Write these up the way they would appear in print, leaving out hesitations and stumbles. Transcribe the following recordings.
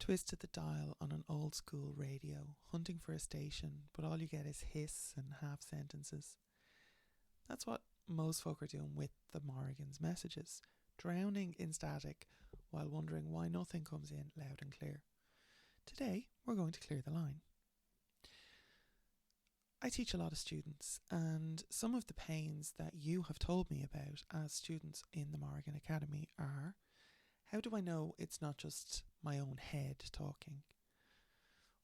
twisted the dial on an old school radio, hunting for a station, but all you get is hiss and half sentences. That's what most folk are doing with the Morrigan's messages, drowning in static while wondering why nothing comes in loud and clear. Today, we're going to clear the line. I teach a lot of students, and some of the pains that you have told me about as students in the Morrigan Academy are: how do I know it's not just my own head talking?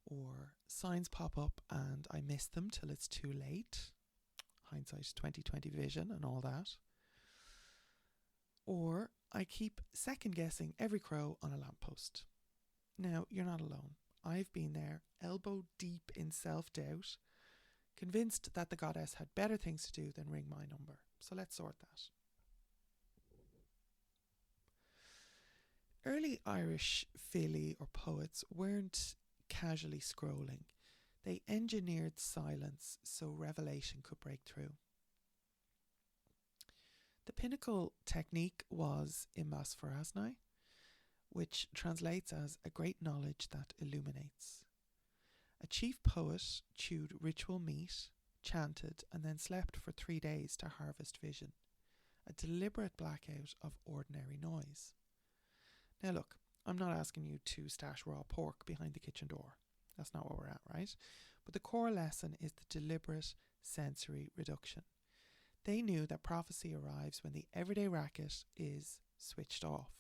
Or signs pop up and I miss them till it's too late. Hindsight 2020 vision and all that. Or I keep second guessing every crow on a lamppost. Now, you're not alone. I've been there, elbow deep in self-doubt, convinced that the goddess had better things to do than ring my number. So let's sort that. Early Irish fili or poets weren't casually scrolling. They engineered silence so revelation could break through. The pinnacle technique was imbas forasnai, which translates as a great knowledge that illuminates. A chief poet chewed ritual meat, chanted, and then slept for 3 days to harvest vision, a deliberate blackout of ordinary noise. Now look, I'm not asking you to stash raw pork behind the kitchen door. That's not what we're at, right? But the core lesson is the deliberate sensory reduction. They knew that prophecy arrives when the everyday racket is switched off.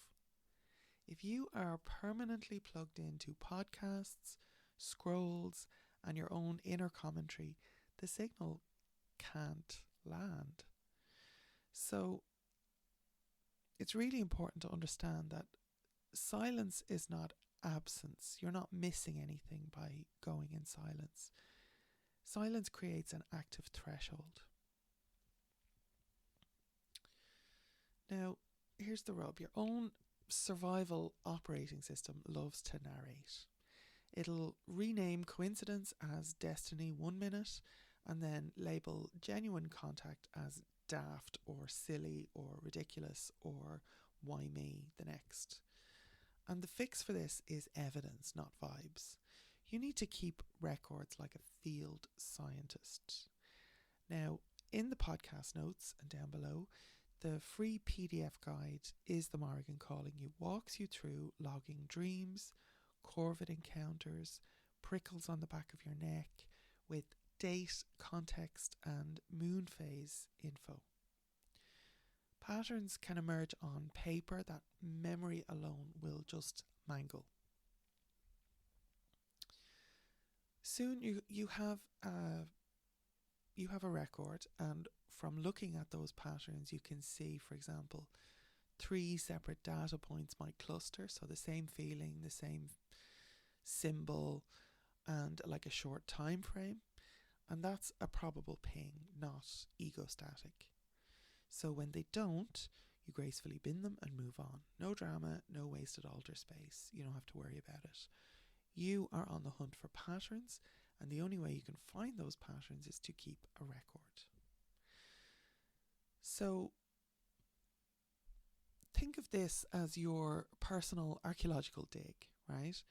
If you are permanently plugged into podcasts, scrolls, and your own inner commentary, the signal can't land. So it's really important to understand that silence is not absence. You're not missing anything by going in silence. Silence creates an active threshold. Now, here's the rub. Your own survival operating system loves to narrate. It'll rename coincidence as destiny 1 minute and then label genuine contact as daft or silly or ridiculous or why me the next. And the fix for this is evidence, not vibes. You need to keep records like a field scientist. Now, in the podcast notes and down below, the free PDF guide Is the Morrigan Calling You walks you through logging dreams, corvid encounters, prickles on the back of your neck with date, context and moon phase info. Patterns can emerge on paper that memory alone will just mangle. Soon you have a record, and from looking at those patterns you can see, for example, 3 separate data points might cluster, so the same feeling, the same symbol, and like a short time frame, and that's a probable ping, not egostatic. So when they don't, you gracefully bin them and move on. No drama, no wasted alter space. You don't have to worry about it. You are on the hunt for patterns, and the only way you can find those patterns is to keep a record. So think of this as your personal archaeological dig, right?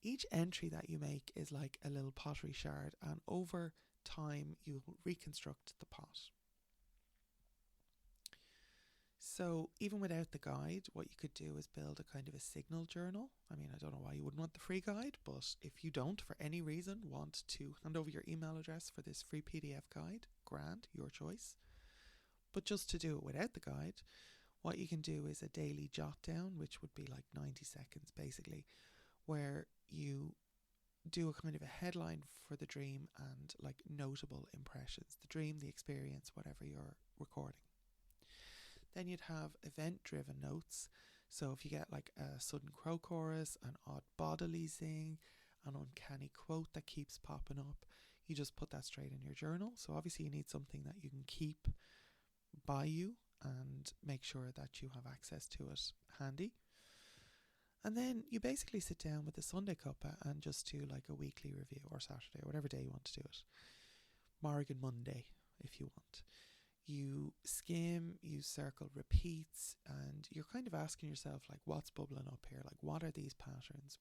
Each entry that you make is like a little pottery shard, and over time you'll reconstruct the pot. So even without the guide, what you could do is build a kind of a signal journal. I mean, I don't know why you wouldn't want the free guide, but if you don't, for any reason, want to hand over your email address for this free PDF guide, grand, your choice. But just to do it without the guide, what you can do is a daily jot down, which would be like 90 seconds basically, where you do a kind of a headline for the dream and like notable impressions, the dream, the experience, whatever you're recording. Then you'd have event-driven notes. So if you get like a sudden crow chorus, an odd bodily zing, an uncanny quote that keeps popping up, you just put that straight in your journal. So obviously you need something that you can keep by you and make sure that you have access to it handy. And then you basically sit down with the Sunday cuppa and just do like a weekly review, or Saturday, or whatever day you want to do it. Morrigan Monday, if you want. You skim, you circle repeats, and you're kind of asking yourself, like, what's bubbling up here? Like, what are these patterns?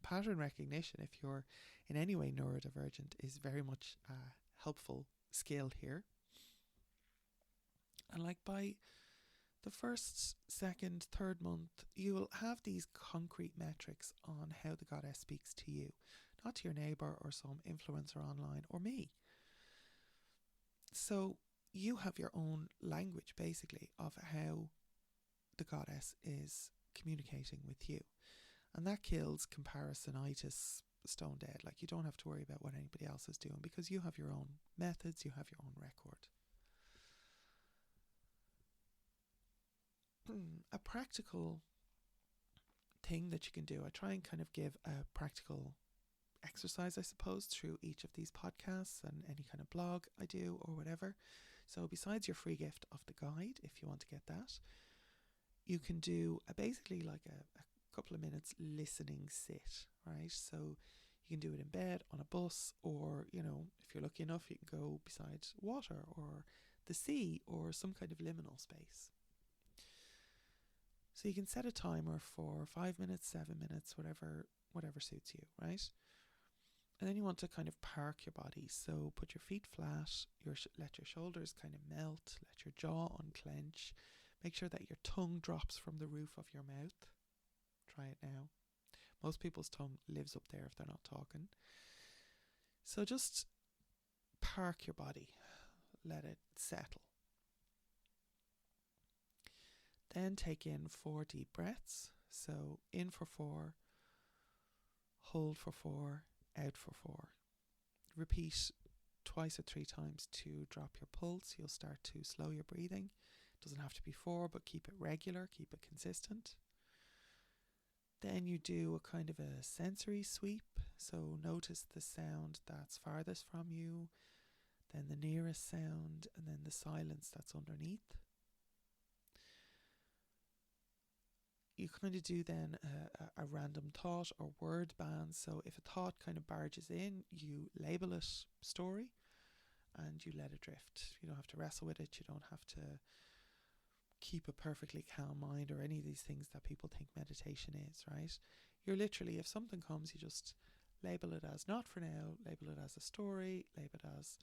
pattern recognition, if you're in any way neurodivergent, is very much a helpful skill here. And like by the first, second, third month, you'll have these concrete metrics on how the goddess speaks to you, not to your neighbour or some influencer online or me. So you have your own language, basically, of how the goddess is communicating with you. And that kills comparisonitis stone dead. Like, you don't have to worry about what anybody else is doing because you have your own methods, you have your own record. A practical thing that you can do, I try and kind of give a practical exercise, I suppose, through each of these podcasts and any kind of blog I do or whatever. So besides your free gift of the guide, if you want to get that, you can do basically like a couple of minutes listening sit, right? So you can do it in bed, on a bus, or, you know, if you're lucky enough, you can go beside water or the sea or some kind of liminal space. So you can set a timer for 5 minutes, 7 minutes, whatever suits you, right? And then you want to kind of park your body. So put your feet flat, let your shoulders kind of melt, let your jaw unclench. Make sure that your tongue drops from the roof of your mouth. Try it now. Most people's tongue lives up there if they're not talking. So just park your body. Let it settle. Then take in 4 deep breaths. So in for 4, hold for 4, out for 4. Repeat twice or 3 times to drop your pulse. You'll start to slow your breathing. Doesn't have to be 4, but keep it regular, keep it consistent. Then you do a kind of a sensory sweep. So notice the sound that's farthest from you, then the nearest sound, and then the silence that's underneath. You kind of do then a random thought or word ban. So if a thought kind of barges in, you label it story and you let it drift. You don't have to wrestle with it. You don't have to keep a perfectly calm mind or any of these things that people think meditation is, right? You're literally, if something comes, you just label it as not for now, label it as a story, label it as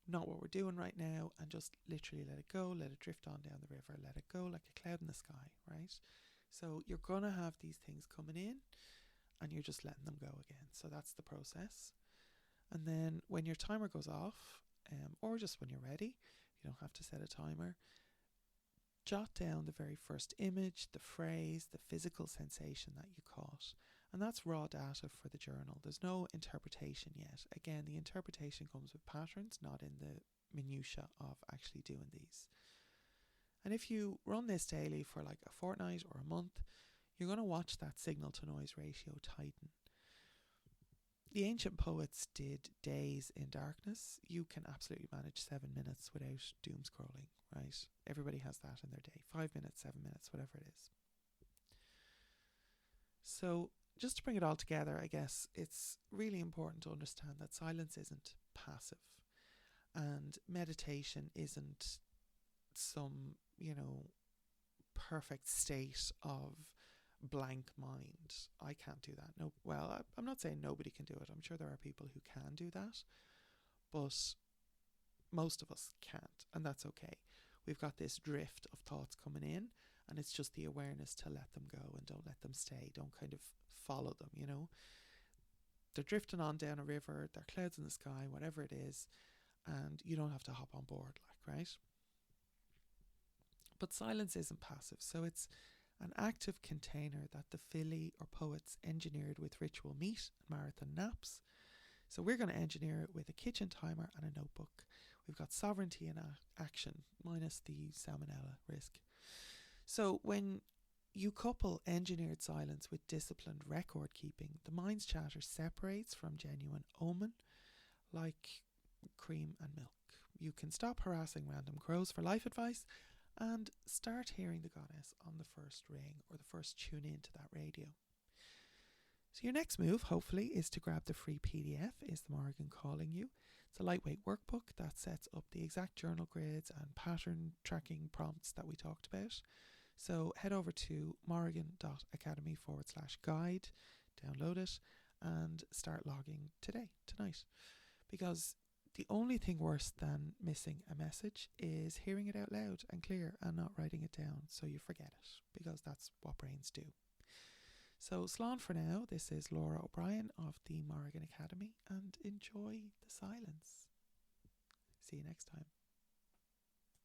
not what we're doing right now, and just literally let it go, let it drift on down the river, let it go like a cloud in the sky, right? So you're going to have these things coming in and you're just letting them go again. So that's the process. And then when your timer goes off, or just when you're ready, you don't have to set a timer, jot down the very first image, the phrase, the physical sensation that you caught. And that's raw data for the journal. There's no interpretation yet. Again, the interpretation comes with patterns, not in the minutiae of actually doing these. And if you run this daily for like a fortnight or a month, you're going to watch that signal to noise ratio tighten. The ancient poets did days in darkness. You can absolutely manage 7 minutes without doom scrolling, right? Everybody has that in their day. 5 minutes, 7 minutes, whatever it is. So just to bring it all together, I guess it's really important to understand that silence isn't passive and meditation isn't some, perfect state of blank mind. I can't do that. No, well, I'm not saying nobody can do it. I'm sure there are people who can do that, but most of us can't, and that's okay. We've got this drift of thoughts coming in, and it's just the awareness to let them go and don't let them stay. Don't kind of follow them, They're drifting on down a river, they're clouds in the sky, whatever it is, and you don't have to hop on board, right? But silence isn't passive, so it's an active container that the Philly or poets engineered with ritual meat and marathon naps. So we're going to engineer it with a kitchen timer and a notebook. We've got sovereignty in action, minus the salmonella risk. So when you couple engineered silence with disciplined record keeping, the mind's chatter separates from genuine omen, like cream and milk. You can stop harassing random crows for life advice and start hearing the goddess on the first ring or the first tune in to that radio. So your next move, hopefully, is to grab the free PDF, Is the Morrigan Calling You? It's a lightweight workbook that sets up the exact journal grids and pattern tracking prompts that we talked about. So head over to morrigan.academy/guide download it and start logging tonight. Because the only thing worse than missing a message is hearing it out loud and clear and not writing it down so you forget it, because that's what brains do. So Slán for now. This is Laura O'Brien of the Morrigan Academy, and enjoy the silence. See you next time.